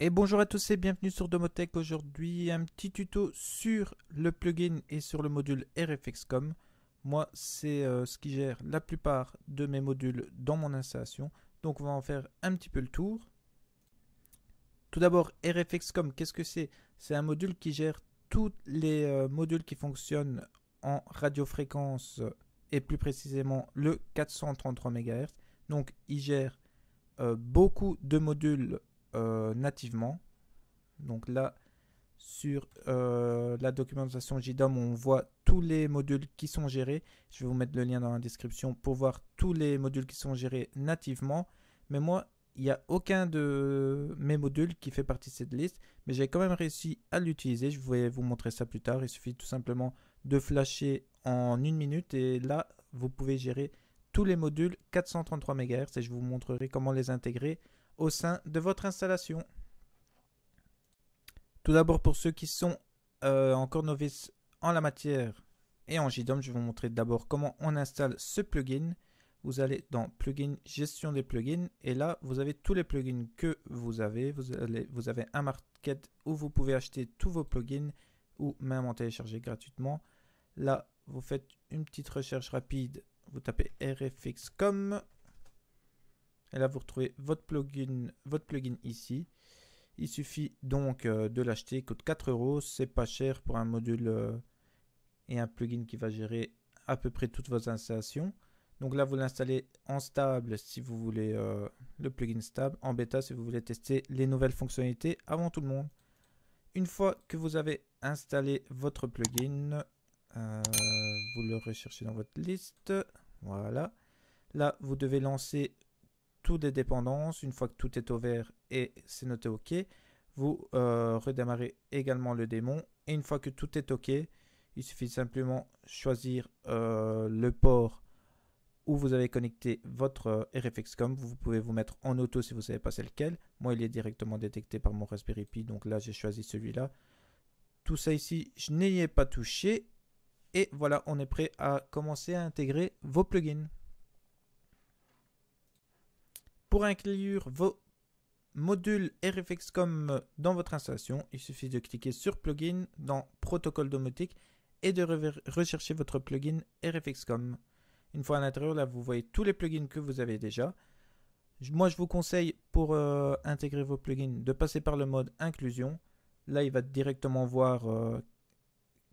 Et bonjour à tous et bienvenue sur Domotech. Aujourd'hui, un petit tuto sur le plugin et sur le module RFXcom. Moi, c'est ce qui gère la plupart de mes modules dans mon installation. Donc, on va en faire un petit peu le tour. Tout d'abord, RFXcom, qu'est-ce que c'est? C'est un module qui gère tous les modules qui fonctionnent en radiofréquence et plus précisément le 433 MHz. Donc, il gère beaucoup de modules nativement. Donc là, sur la documentation JDOM, on voit tous les modules qui sont gérés. Je vais vous mettre le lien dans la description pour voir tous les modules qui sont gérés nativement. Mais moi, il n'y a aucun de mes modules qui fait partie de cette liste. Mais j'ai quand même réussi à l'utiliser. Je vais vous montrer ça plus tard. Il suffit tout simplement de flasher en 1 minute. Et là, vous pouvez gérer tous les modules 433 MHz. Et je vous montrerai comment les intégrer au sein de votre installation. Tout d'abord, pour ceux qui sont encore novices en la matière et en JDOM, je vais vous montrer d'abord comment on installe ce plugin. Vous allez dans Plugin, Gestion des plugins, et là, vous avez tous les plugins que vous avez. Vous avez un market où vous pouvez acheter tous vos plugins ou même en télécharger gratuitement. Là, vous faites une petite recherche rapide. Vous tapez RFXcom. Et là, vous retrouvez votre plugin ici. Il suffit donc de l'acheter, il coûte 4 €, c'est pas cher pour un module et un plugin qui va gérer à peu près toutes vos installations. Donc là, vous l'installez en stable si vous voulez le plugin stable, en bêta si vous voulez tester les nouvelles fonctionnalités avant tout le monde. Une fois que vous avez installé votre plugin, vous le recherchez dans votre liste. Voilà. Là, vous devez lancer toutes les dépendances. Une fois que tout est au vert et c'est noté OK, vous redémarrez également le démon. Et une fois que tout est OK, il suffit simplement choisir le port où vous avez connecté votre RFXcom. Vous pouvez vous mettre en auto si vous ne savez pas c'est lequel. Moi, il est directement détecté par mon Raspberry Pi, donc là, j'ai choisi celui-là. Tout ça ici, je n'y ai pas touché. Et voilà, on est prêt à commencer à intégrer vos plugins. Pour inclure vos modules RFXcom dans votre installation, il suffit de cliquer sur Plugin dans Protocole domotique et de rechercher votre plugin RFXcom. Une fois à l'intérieur, là, vous voyez tous les plugins que vous avez déjà. Moi, je vous conseille pour intégrer vos plugins de passer par le mode inclusion. Là, il va directement voir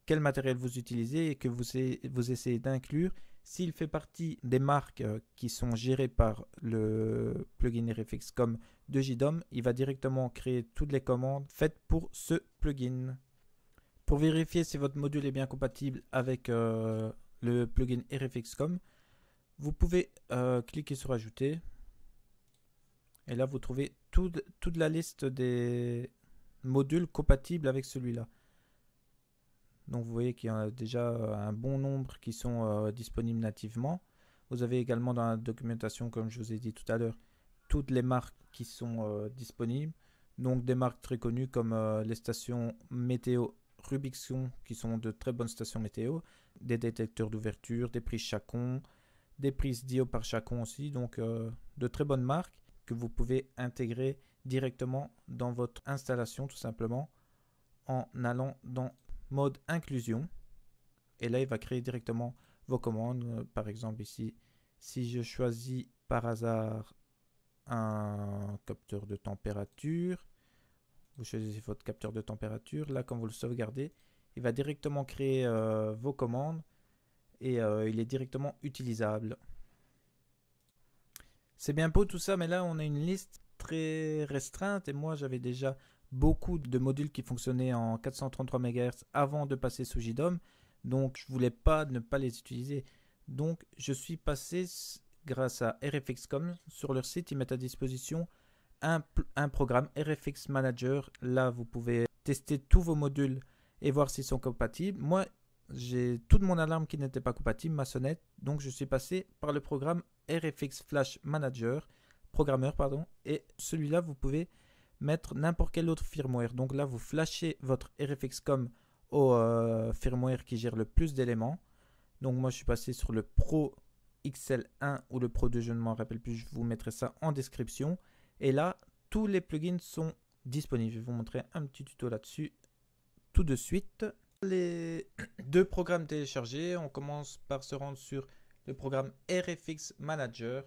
quel matériel vous utilisez et que vous essayez d'inclure. S'il fait partie des marques qui sont gérées par le plugin RFXcom de JDOM, il va directement créer toutes les commandes faites pour ce plugin. Pour vérifier si votre module est bien compatible avec le plugin RFXcom, vous pouvez cliquer sur Ajouter. Et là, vous trouvez toute la liste des modules compatibles avec celui-là. Donc vous voyez qu'il y a déjà un bon nombre qui sont disponibles nativement. Vous avez également dans la documentation, comme je vous ai dit tout à l'heure, toutes les marques qui sont disponibles. Donc des marques très connues comme les stations météo Rubixon, qui sont de très bonnes stations météo, des détecteurs d'ouverture, des prises Chacon, des prises Dio par Chacon aussi. Donc de très bonnes marques que vous pouvez intégrer directement dans votre installation tout simplement en allant dans mode inclusion, et là il va créer directement vos commandes. Par exemple ici, si je choisis par hasard un capteur de température, vous choisissez votre capteur de température, là quand vous le sauvegardez, il va directement créer vos commandes et il est directement utilisable. C'est bien beau tout ça, mais là on a une liste très restreinte et moi j'avais déjà beaucoup de modules qui fonctionnaient en 433 MHz avant de passer sous JDOM, donc je voulais pas ne pas les utiliser. Donc je suis passé grâce à RFXcom sur leur site, ils mettent à disposition un programme RFX Manager. Là vous pouvez tester tous vos modules et voir s'ils sont compatibles. Moi j'ai toute mon alarme qui n'était pas compatible, ma sonnette, donc je suis passé par le programme RFX Flash Manager, programmeur pardon, et celui-là vous pouvez mettre n'importe quel autre firmware. Donc là, vous flashez votre RFXcom au firmware qui gère le plus d'éléments. Donc moi, je suis passé sur le Pro XL1 ou le Pro 2, je ne m'en rappelle plus. Je vous mettrai ça en description. Et là, tous les plugins sont disponible. Je vais vous montrer un petit tuto là-dessus tout de suite. Les deux programmes téléchargés, on commence par se rendre sur le programme RFX Manager.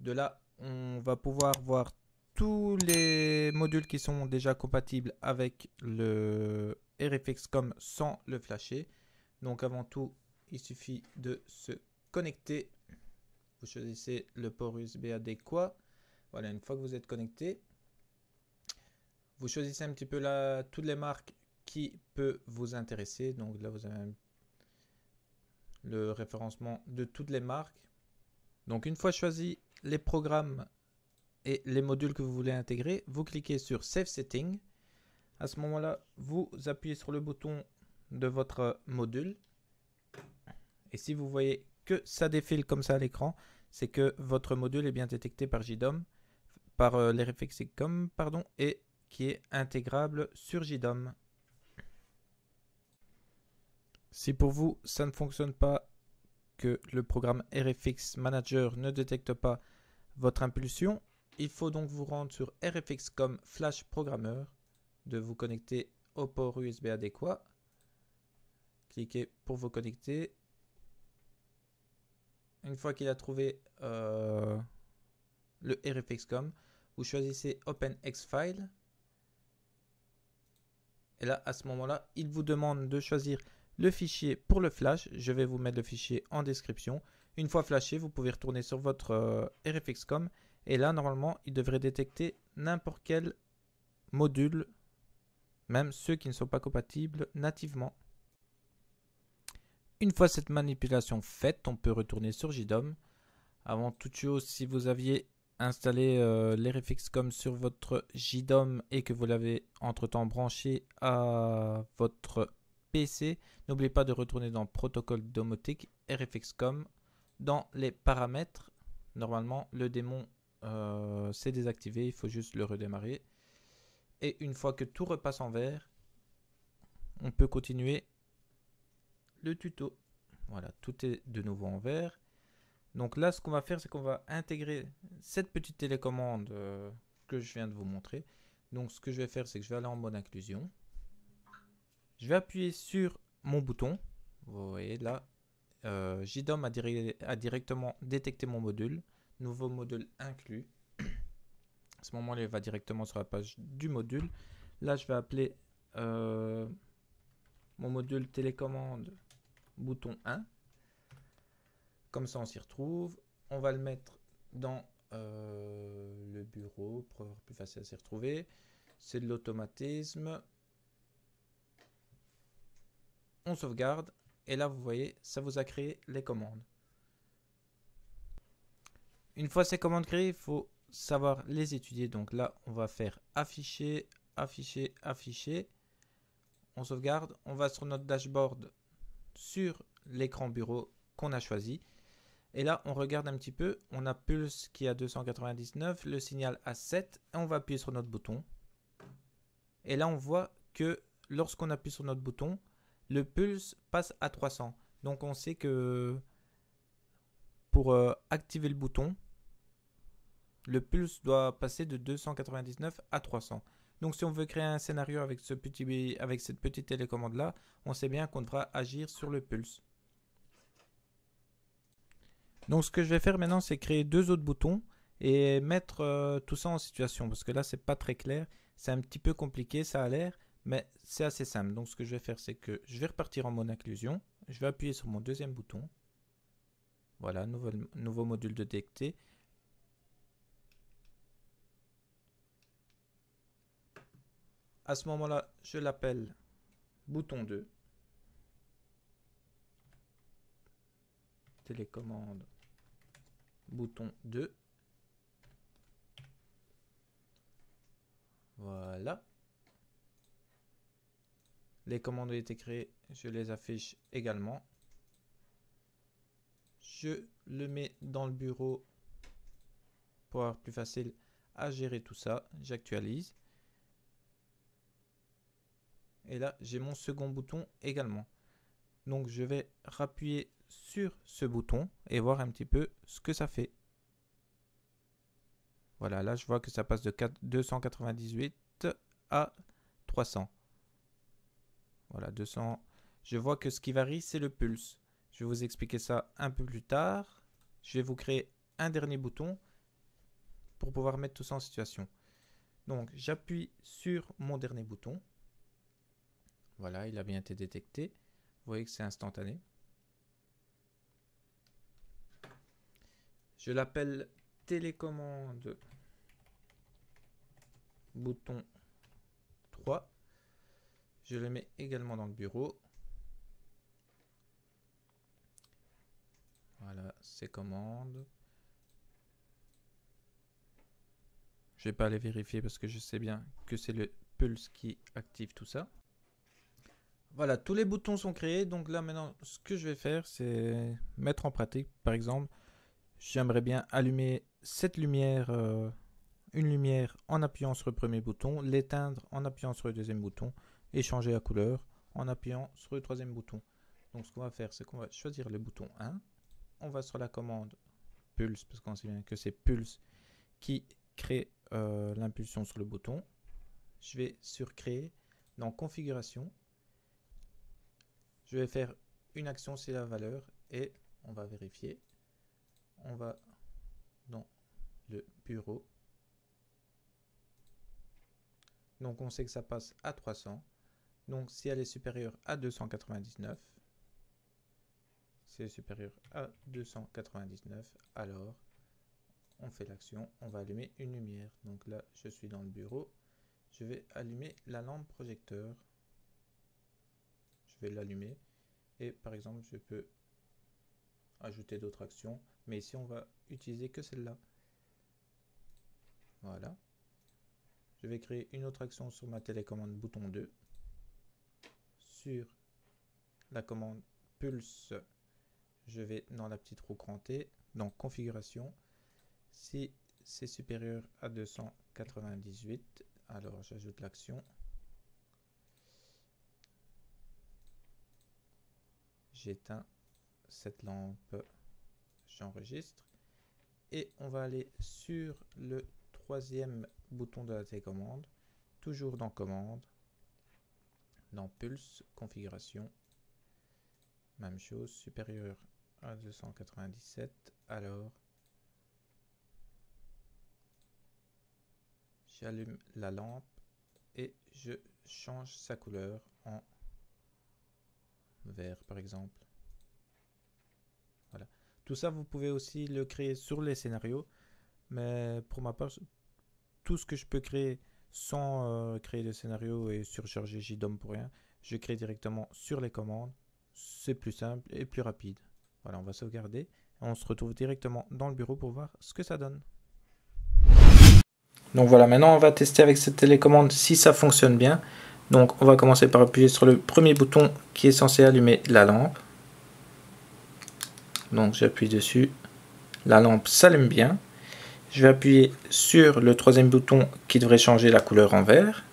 De là, on va pouvoir voir tous les modules qui sont déjà compatibles avec le RFX.com sans le flasher. Donc avant tout, il suffit de se connecter. Vous choisissez le port USB adéquat. Voilà, une fois que vous êtes connecté, vous choisissez un petit peu là toutes les marques qui peuvent vous intéresser. Donc là, vous avez le référencement de toutes les marques. Donc une fois choisi les programmes et les modules que vous voulez intégrer, vous cliquez sur Save Setting. À ce moment-là, vous appuyez sur le bouton de votre module. Et si vous voyez que ça défile comme ça à l'écran, c'est que votre module est bien détecté par JDOM, par l'RFX.com, pardon, et qui est intégrable sur JDOM. Si pour vous, ça ne fonctionne pas, que le programme RFX Manager ne détecte pas votre impulsion, il faut donc vous rendre sur RFX.com Flash Programmeur, de vous connecter au port USB adéquat. Cliquez pour vous connecter. Une fois qu'il a trouvé le RFX.com, vous choisissez OpenXFile. Et là, à ce moment-là, il vous demande de choisir le fichier pour le flash. Je vais vous mettre le fichier en description. Une fois flashé, vous pouvez retourner sur votre RFX.com. Et là, normalement, il devrait détecter n'importe quel module, même ceux qui ne sont pas compatibles nativement. Une fois cette manipulation faite, on peut retourner sur JDOM. Avant toute chose, si vous aviez installé l'RFX.com sur votre JDOM et que vous l'avez entre-temps branché à votre PC, n'oubliez pas de retourner dans Protocole domotique, RFX.com. Dans les paramètres, normalement, le démon c'est désactivé, il faut juste le redémarrer. Et une fois que tout repasse en vert, on peut continuer le tuto. Voilà, tout est de nouveau en vert. Donc là, ce qu'on va faire, c'est qu'on va intégrer cette petite télécommande que je viens de vous montrer. Donc ce que je vais faire, c'est que je vais aller en mode inclusion. Je vais appuyer sur mon bouton. Vous voyez là, JDOM a directement détecté mon module. Nouveau module inclus. À ce moment-là, il va directement sur la page du module. Là, je vais appeler mon module télécommande bouton 1. Comme ça, on s'y retrouve. On va le mettre dans le bureau pour avoir plus facile à s'y retrouver. C'est de l'automatisme. On sauvegarde. Et là, vous voyez, ça vous a créé les commandes. Une fois ces commandes créées, il faut savoir les étudier. Donc là, on va faire afficher, afficher, afficher. On sauvegarde. On va sur notre dashboard sur l'écran bureau qu'on a choisi. Et là, on regarde un petit peu. On a Pulse qui est à 299, le signal à 7. Et on va appuyer sur notre bouton. Et là, on voit que lorsqu'on appuie sur notre bouton, le pulse passe à 300. Donc, on sait que pour activer le bouton, le pulse doit passer de 299 à 300. Donc, si on veut créer un scénario avec cette petite télécommande là, on sait bien qu'on devra agir sur le pulse. Donc, ce que je vais faire maintenant, c'est créer deux autres boutons et mettre tout ça en situation. Parce que là, c'est pas très clair. C'est un petit peu compliqué, ça a l'air, mais c'est assez simple. Donc, ce que je vais faire, c'est que je vais repartir en mode inclusion. Je vais appuyer sur mon deuxième bouton. Voilà, nouveau module de détecté. À ce moment-là, je l'appelle bouton 2. Télécommande bouton 2. Voilà. Les commandes ont été créées, je les affiche également. Je le mets dans le bureau pour avoir plus facile à gérer tout ça. J'actualise. Et là, j'ai mon second bouton également. Donc, je vais appuyer sur ce bouton et voir un petit peu ce que ça fait. Voilà, là, je vois que ça passe de 298 à 300. Voilà, 200. Je vois que ce qui varie, c'est le pulse. Je vais vous expliquer ça un peu plus tard. Je vais vous créer un dernier bouton pour pouvoir mettre tout ça en situation. Donc, j'appuie sur mon dernier bouton. Voilà, il a bien été détecté. Vous voyez que c'est instantané. Je l'appelle télécommande bouton 3. Je le mets également dans le bureau. Voilà, ces commandes. Je ne vais pas aller vérifier parce que je sais bien que c'est le pulse qui active tout ça. Voilà, tous les boutons sont créés. Donc là maintenant, ce que je vais faire, c'est mettre en pratique. Par exemple, j'aimerais bien allumer cette lumière, une lumière en appuyant sur le premier bouton, l'éteindre en appuyant sur le deuxième bouton et changer la couleur en appuyant sur le troisième bouton. Donc ce qu'on va faire, c'est qu'on va choisir le bouton 1. On va sur la commande pulse, parce qu'on sait bien que c'est pulse qui crée l'impulsion sur le bouton. Je vais sur créer, dans configuration. Je vais faire une action, c'est la valeur, et on va vérifier. On va dans le bureau. Donc on sait que ça passe à 300. Donc si elle est supérieure à 299, si elle est supérieure à 299, alors on fait l'action, on va allumer une lumière. Donc là, je suis dans le bureau. Je vais allumer la lampe projecteur. Je vais l'allumer. Et par exemple, je peux ajouter d'autres actions. Mais ici, on va utiliser que celle-là. Voilà. Je vais créer une autre action sur ma télécommande bouton 2. Sur la commande pulse, je vais dans la petite roue crantée, dans configuration. Si c'est supérieur à 298, alors j'ajoute l'action. J'éteins cette lampe, j'enregistre. Et on va aller sur le troisième bouton de la télécommande, toujours dans commande, dans pulse, configuration. Même chose, supérieur à 297, alors j'allume la lampe et je change sa couleur en vert par exemple. Voilà. Tout ça, vous pouvez aussi le créer sur les scénarios, mais pour ma part, tout ce que je peux créer sans créer de scénario et surcharger JDOM pour rien, je crée directement sur les commandes. C'est plus simple et plus rapide. Voilà, on va sauvegarder et on se retrouve directement dans le bureau pour voir ce que ça donne. Donc voilà, maintenant on va tester avec cette télécommande si ça fonctionne bien. Donc on va commencer par appuyer sur le premier bouton qui est censé allumer la lampe. Donc j'appuie dessus, la lampe s'allume bien. Je vais appuyer sur le troisième bouton qui devrait changer la couleur en vert.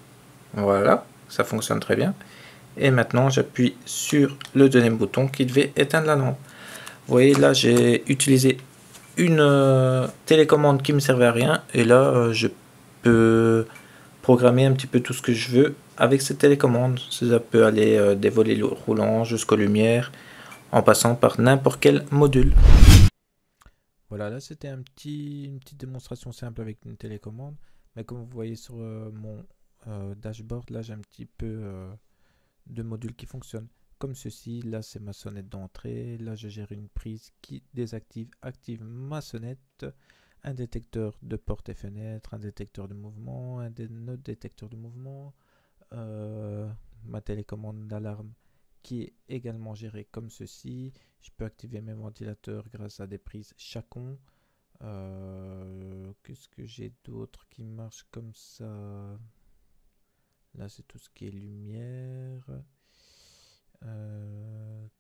Voilà, ça fonctionne très bien. Et maintenant j'appuie sur le deuxième bouton qui devait éteindre la lampe. Vous voyez là j'ai utilisé une télécommande qui me servait à rien et là je peux programmer un petit peu tout ce que je veux avec cette télécommande. Ça peut aller des volets roulants jusqu'aux lumières en passant par n'importe quel module. Voilà, là c'était une petite démonstration simple avec une télécommande, mais comme vous voyez sur mon dashboard, là j'ai un petit peu de modules qui fonctionnent comme ceci. Là c'est ma sonnette d'entrée, là je gère une prise qui désactive, active ma sonnette, un détecteur de porte et fenêtre, un détecteur de mouvement, un autre détecteur de mouvement, ma télécommande d'alarme qui est également gérée comme ceci. Je peux activer mes ventilateurs grâce à des prises Chacon. Qu'est-ce que j'ai d'autre qui marche comme ça? Là c'est tout ce qui est lumière.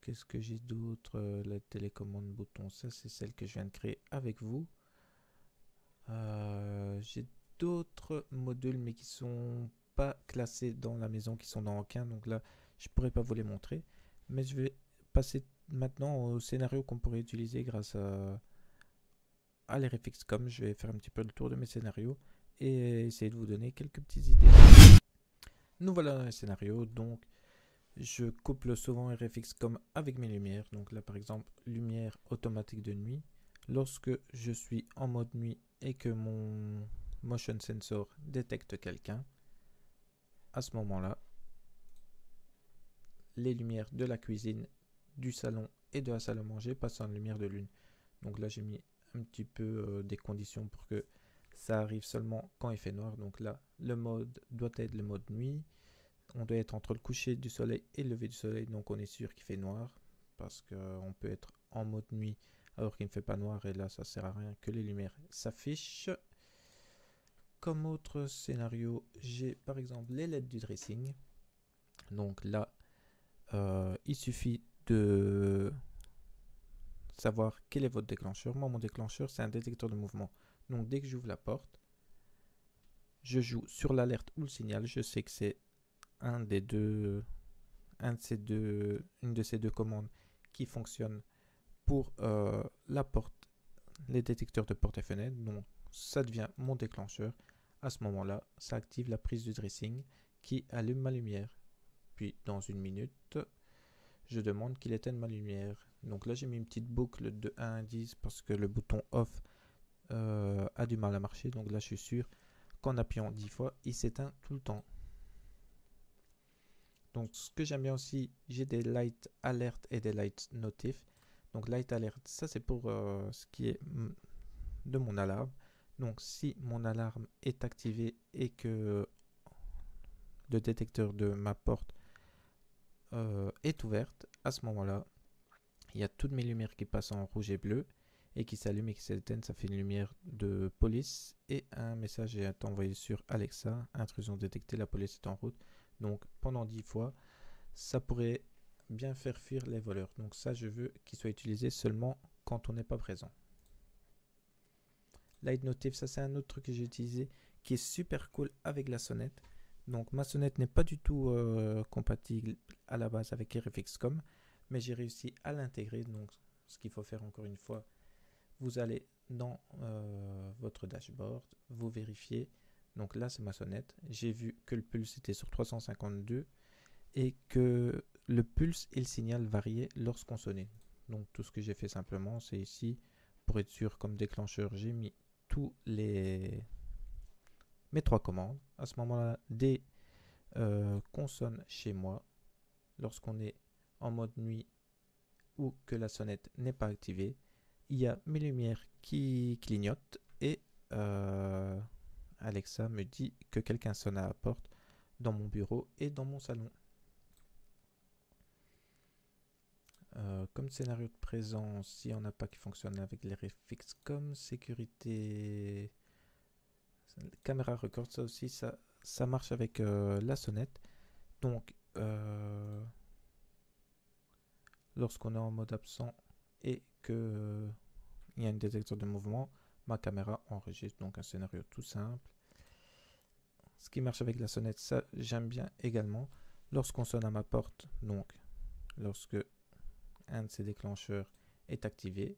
Qu'est-ce que j'ai d'autre? La télécommande bouton, ça c'est celle que je viens de créer avec vous. J'ai d'autres modules mais qui sont pas classés dans la maison, qui sont dans aucun, donc là je pourrais pas vous les montrer, mais je vais passer maintenant au scénario qu'on pourrait utiliser grâce à l'RFX.com. Je vais faire un petit peu le tour de mes scénarios et essayer de vous donner quelques petites idées. Nous voilà dans le scénario, donc je couple souvent RFX comme avec mes lumières. Donc là par exemple, lumière automatique de nuit. Lorsque je suis en mode nuit et que mon motion sensor détecte quelqu'un, à ce moment-là, les lumières de la cuisine, du salon et de la salle à manger passent en lumière de lune. Donc là j'ai mis un petit peu des conditions pour que ça arrive seulement quand il fait noir. Donc là le mode doit être le mode nuit. On doit être entre le coucher du soleil et le lever du soleil, donc on est sûr qu'il fait noir, parce qu'on peut être en mode nuit alors qu'il ne fait pas noir, et là ça sert à rien que les lumières s'affichent. Comme autre scénario, j'ai par exemple les LED du dressing. Donc là, il suffit de savoir quel est votre déclencheur. Moi, mon déclencheur, c'est un détecteur de mouvement. Donc dès que j'ouvre la porte, je joue sur l'alerte ou le signal. Je sais que c'est une de ces deux commandes qui fonctionne pour la porte, les détecteurs de porte et fenêtre. Donc ça devient mon déclencheur. À ce moment-là, ça active la prise du dressing qui allume ma lumière. Puis dans une minute, je demande qu'il éteigne ma lumière. Donc là j'ai mis une petite boucle de 1 à 10 parce que le bouton off a du mal à marcher. Donc là je suis sûr qu'en appuyant 10 fois, il s'éteint tout le temps. Donc ce que j'aime bien aussi, j'ai des light alert et des light notif. Donc light alert, ça c'est pour ce qui est de mon alarme. Donc si mon alarme est activée et que le détecteur de ma porte est ouverte, à ce moment-là, il y a toutes mes lumières qui passent en rouge et bleu et qui s'allument et qui s'éteignent. Ça fait une lumière de police et un message est envoyé sur Alexa: intrusion détectée, la police est en route. Donc pendant 10 fois, ça pourrait bien faire fuir les voleurs. Donc ça, je veux qu'il soit utilisé seulement quand on n'est pas présent. Light Notif, ça c'est un autre truc que j'ai utilisé qui est super cool avec la sonnette. Donc ma sonnette n'est pas du tout compatible à la base avec RFX.com, mais j'ai réussi à l'intégrer. Donc ce qu'il faut faire encore une fois, vous allez dans votre dashboard, vous vérifiez. Donc là c'est ma sonnette, j'ai vu que le pulse était sur 352 et que le pulse et le signal variaient lorsqu'on sonnait. Donc tout ce que j'ai fait simplement, c'est ici, pour être sûr, comme déclencheur, j'ai mis tous mes 3 commandes. À ce moment-là, dès qu'on sonne chez moi, lorsqu'on est en mode nuit ou que la sonnette n'est pas activée, il y a mes lumières qui clignotent et Alexa me dit que quelqu'un sonne à la porte dans mon bureau et dans mon salon. Comme scénario de présence, si on n'a pas qui fonctionne avec les RFX.com, sécurité, caméra record, ça aussi, ça marche avec la sonnette. Donc, lorsqu'on est en mode absent et que il y a un détecteur de mouvement, ma caméra enregistre. Donc un scénario tout simple. Ce qui marche avec la sonnette, ça j'aime bien également. Lorsqu'on sonne à ma porte, donc lorsque un de ces déclencheurs est activé,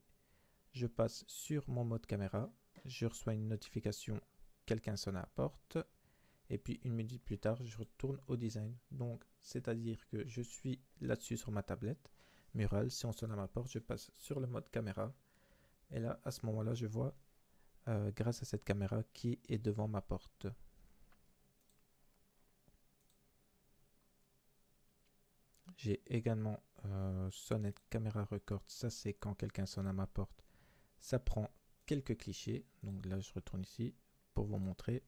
je passe sur mon mode caméra, je reçois une notification, quelqu'un sonne à la porte, et puis une minute plus tard, je retourne au design. Donc c'est-à-dire que je suis là-dessus sur ma tablette murale. Si on sonne à ma porte, je passe sur le mode caméra, et là à ce moment-là, je vois grâce à cette caméra qui est devant ma porte. J'ai également sonnette caméra record. Ça c'est quand quelqu'un sonne à ma porte. Ça prend quelques clichés. Donc là je retourne ici pour vous montrer.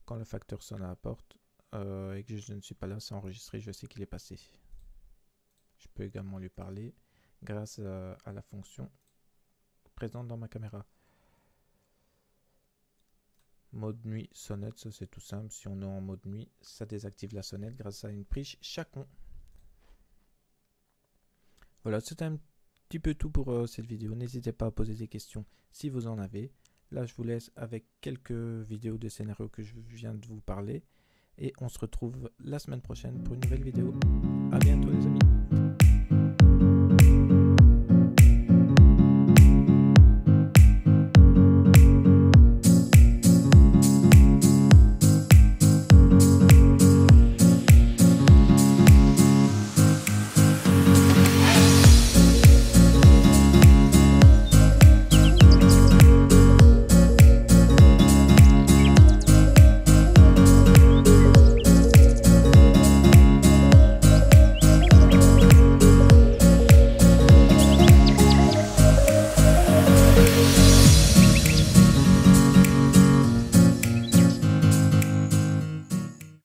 Quand le facteur sonne à la porte et que je ne suis pas là, c'est enregistré. Je sais qu'il est passé. Je peux également lui parler grâce à la fonction présente dans ma caméra. Mode nuit sonnette, ça c'est tout simple. Si on est en mode nuit, ça désactive la sonnette grâce à une prise Chacon. Voilà, c'était un petit peu tout pour cette vidéo. N'hésitez pas à poser des questions si vous en avez. Là, je vous laisse avec quelques vidéos de scénarios que je viens de vous parler. Et on se retrouve la semaine prochaine pour une nouvelle vidéo. À bientôt les amis.